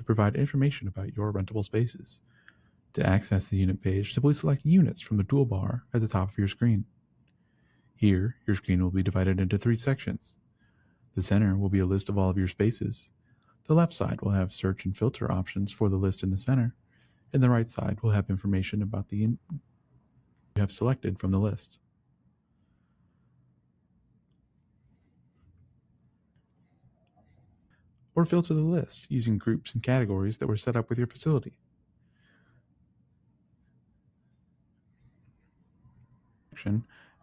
to provide information about your rentable spaces. To access the unit page, simply select Units from the toolbar at the top of your screen. Here, your screen will be divided into 3 sections. The center will be a list of all of your spaces. The left side will have search and filter options for the list in the center, and the right side will have information about the you have selected from the list. Or filter the list using groups and categories that were set up with your facility.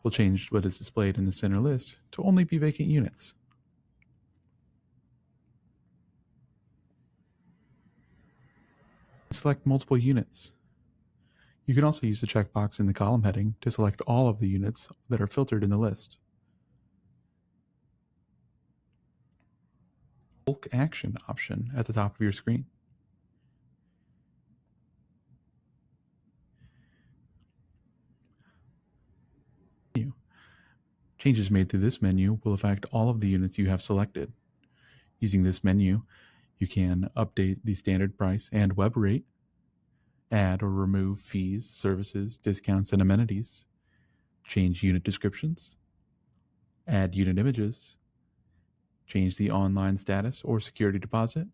Will change what is displayed in the center list to only be vacant units. Select multiple units. You can also use the checkbox in the column heading to select all of the units that are filtered in the list. Bulk action option at the top of your screen. Changes made through this menu will affect all of the units you have selected. Using this menu, you can update the standard price and web rate, add or remove fees, services, discounts, and amenities, change unit descriptions, add unit images, change the online status or security deposit,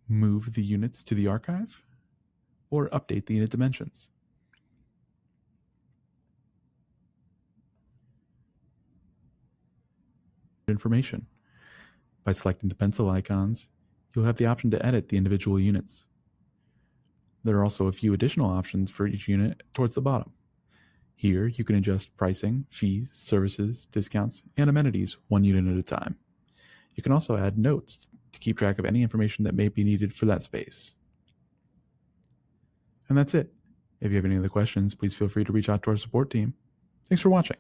move the units to the archive, or update the unit dimensions. Information. By selecting the pencil icons, you'll have the option to edit the individual units. There are also a few additional options for each unit towards the bottom. Here, you can adjust pricing, fees, services, discounts, and amenities one unit at a time. You can also add notes to keep track of any information that may be needed for that space. And that's it. If you have any other questions, please feel free to reach out to our support team. Thanks for watching.